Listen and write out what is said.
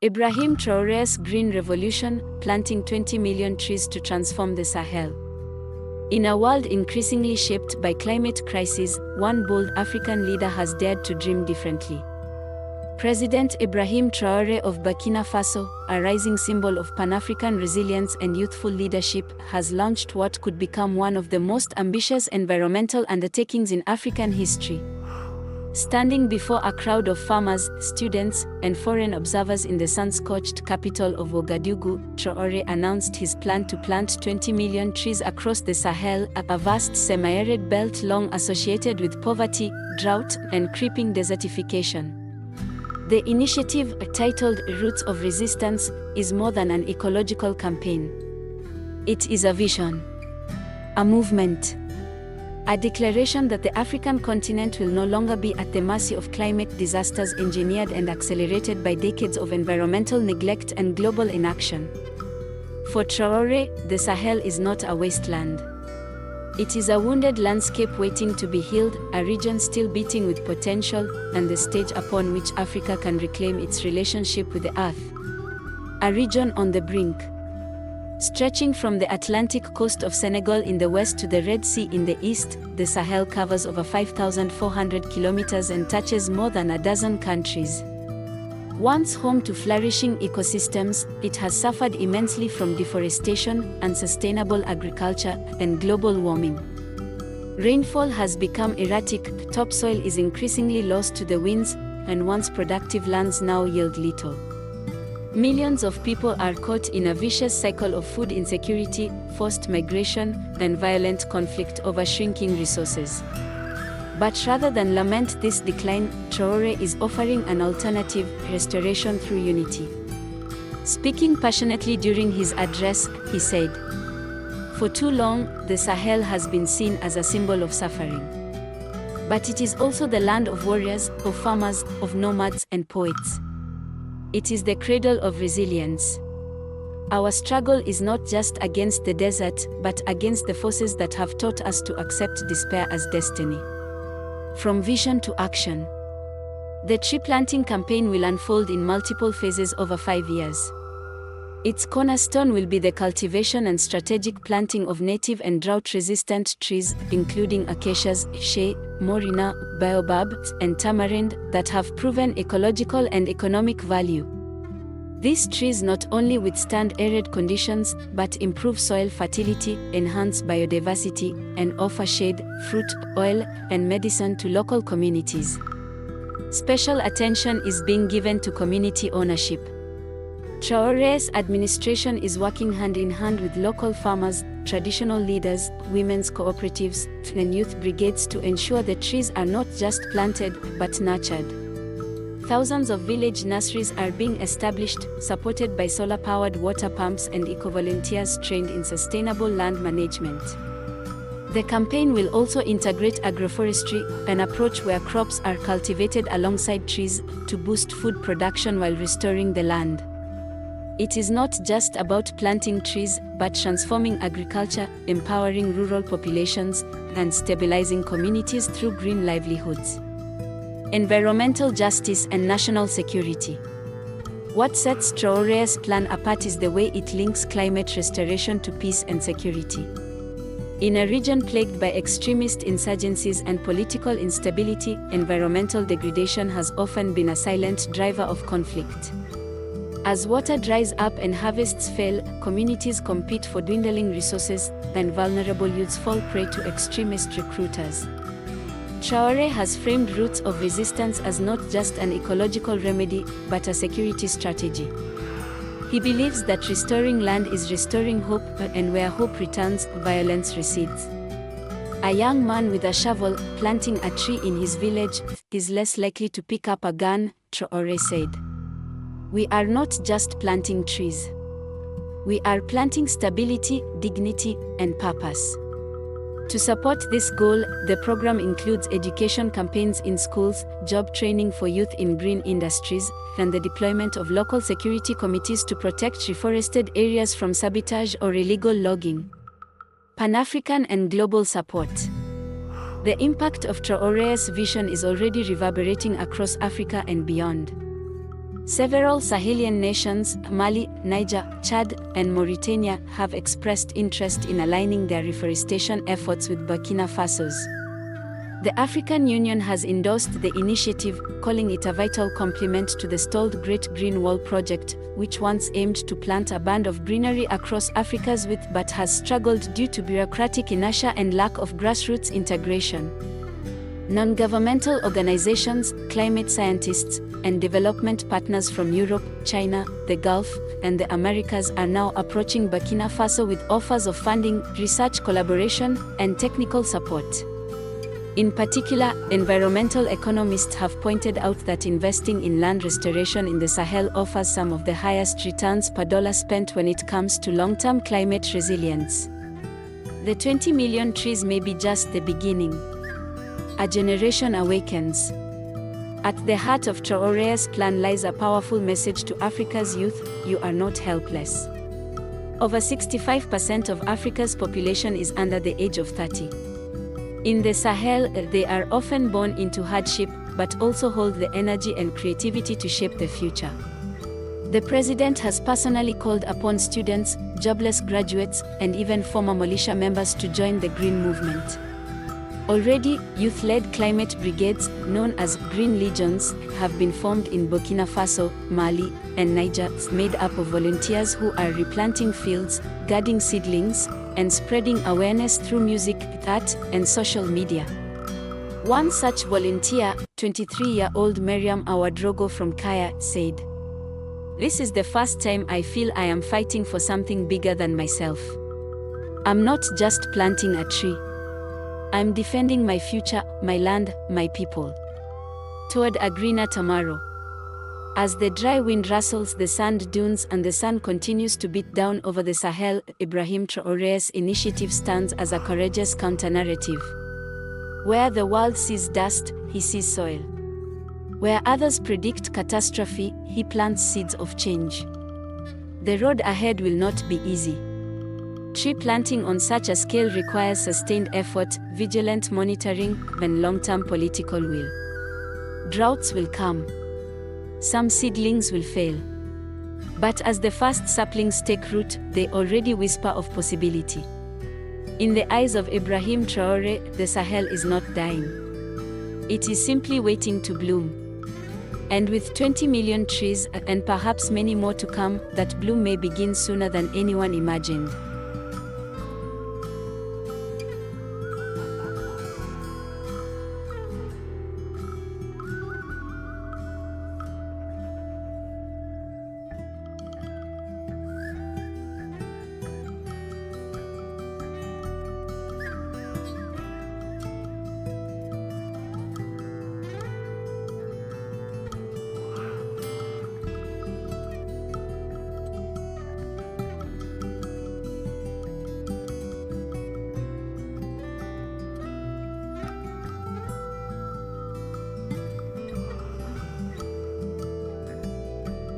Ibrahim Traore's Green Revolution, planting 20 million trees to transform the Sahel. In a world increasingly shaped by climate crisis, one bold African leader has dared to dream differently. President Ibrahim Traore of Burkina Faso, a rising symbol of Pan-African resilience and youthful leadership, has launched what could become one of the most ambitious environmental undertakings in African history. Standing before a crowd of farmers, students, and foreign observers in the sun-scorched capital of Ouagadougou, Traore announced his plan to plant 20 million trees across the Sahel, a vast semi-arid belt long associated with poverty, drought, and creeping desertification. The initiative, titled Roots of Resistance, is more than an ecological campaign. It is a vision, a movement, a declaration that the African continent will no longer be at the mercy of climate disasters engineered and accelerated by decades of environmental neglect and global inaction. For Traore, the Sahel is not a wasteland. It is a wounded landscape waiting to be healed, a region still beating with potential, and the stage upon which Africa can reclaim its relationship with the earth. A region on the brink. Stretching from the Atlantic coast of Senegal in the west to the Red Sea in the east, the Sahel covers over 5,400 kilometers and touches more than a dozen countries. Once home to flourishing ecosystems, it has suffered immensely from deforestation, unsustainable agriculture, and global warming. Rainfall has become erratic, topsoil is increasingly lost to the winds, and once productive lands now yield little. Millions of people are caught in a vicious cycle of food insecurity, forced migration, and violent conflict over shrinking resources. But rather than lament this decline, Traore is offering an alternative: restoration through unity. Speaking passionately during his address, he said, "For too long, the Sahel has been seen as a symbol of suffering. But it is also the land of warriors, of farmers, of nomads, and poets. It is the cradle of resilience. Our struggle is not just against the desert, but against the forces that have taught us to accept despair as destiny." From vision to action. The tree planting campaign will unfold in multiple phases over 5 years. Its cornerstone will be the cultivation and strategic planting of native and drought-resistant trees, including acacias, shea, morina, baobab, and tamarind, that have proven ecological and economic value. These trees not only withstand arid conditions, but improve soil fertility, enhance biodiversity, and offer shade, fruit, oil, and medicine to local communities. Special attention is being given to community ownership. Traore's administration is working hand in hand with local farmers, traditional leaders, women's cooperatives, and youth brigades to ensure the trees are not just planted, but nurtured. Thousands of village nurseries are being established, supported by solar-powered water pumps and eco-volunteers trained in sustainable land management. The campaign will also integrate agroforestry, an approach where crops are cultivated alongside trees, to boost food production while restoring the land. It is not just about planting trees, but transforming agriculture, empowering rural populations, and stabilizing communities through green livelihoods. Environmental justice and national security. What sets Traore's plan apart is the way it links climate restoration to peace and security. In a region plagued by extremist insurgencies and political instability, environmental degradation has often been a silent driver of conflict. As water dries up and harvests fail, communities compete for dwindling resources, and vulnerable youths fall prey to extremist recruiters. Traore has framed Roots of Resistance as not just an ecological remedy, but a security strategy. He believes that restoring land is restoring hope, and where hope returns, violence recedes. A young man with a shovel, planting a tree in his village, is less likely to pick up a gun, Traore said. "We are not just planting trees. We are planting stability, dignity, and purpose." To support this goal, the program includes education campaigns in schools, job training for youth in green industries, and the deployment of local security committees to protect reforested areas from sabotage or illegal logging. Pan-African and global support. The impact of Traore's vision is already reverberating across Africa and beyond. Several Sahelian nations, Mali, Niger, Chad, and Mauritania, have expressed interest in aligning their reforestation efforts with Burkina Faso's. The African Union has endorsed the initiative, calling it a vital complement to the stalled Great Green Wall project, which once aimed to plant a band of greenery across Africa's width but has struggled due to bureaucratic inertia and lack of grassroots integration. Non-governmental organizations, climate scientists, and development partners from Europe, China, the Gulf, and the Americas are now approaching Burkina Faso with offers of funding, research collaboration, and technical support. In particular, environmental economists have pointed out that investing in land restoration in the Sahel offers some of the highest returns per dollar spent when it comes to long-term climate resilience. The 20 million trees may be just the beginning. A generation awakens. At the heart of Traore's plan lies a powerful message to Africa's youth: you are not helpless. Over 65% of Africa's population is under the age of 30. In the Sahel, they are often born into hardship, but also hold the energy and creativity to shape the future. The president has personally called upon students, jobless graduates, and even former militia members to join the Green Movement. Already, youth-led climate brigades, known as Green Legions, have been formed in Burkina Faso, Mali, and Niger, made up of volunteers who are replanting fields, guarding seedlings, and spreading awareness through music, art, and social media. One such volunteer, 23-year-old Miriam Awadrogo from Kaya, said, "This is the first time I feel I am fighting for something bigger than myself. I'm not just planting a tree. I'm defending my future, my land, my people. Toward a greener tomorrow." As the dry wind rustles the sand dunes and the sun continues to beat down over the Sahel, Ibrahim Traore's initiative stands as a courageous counter-narrative. Where the world sees dust, he sees soil. Where others predict catastrophe, he plants seeds of change. The road ahead will not be easy. Tree planting on such a scale requires sustained effort, vigilant monitoring, and long-term political will. Droughts will come. Some seedlings will fail. But as the first saplings take root, they already whisper of possibility. In the eyes of Ibrahim Traore, the Sahel is not dying. It is simply waiting to bloom. And with 20 million trees, and perhaps many more to come, that bloom may begin sooner than anyone imagined.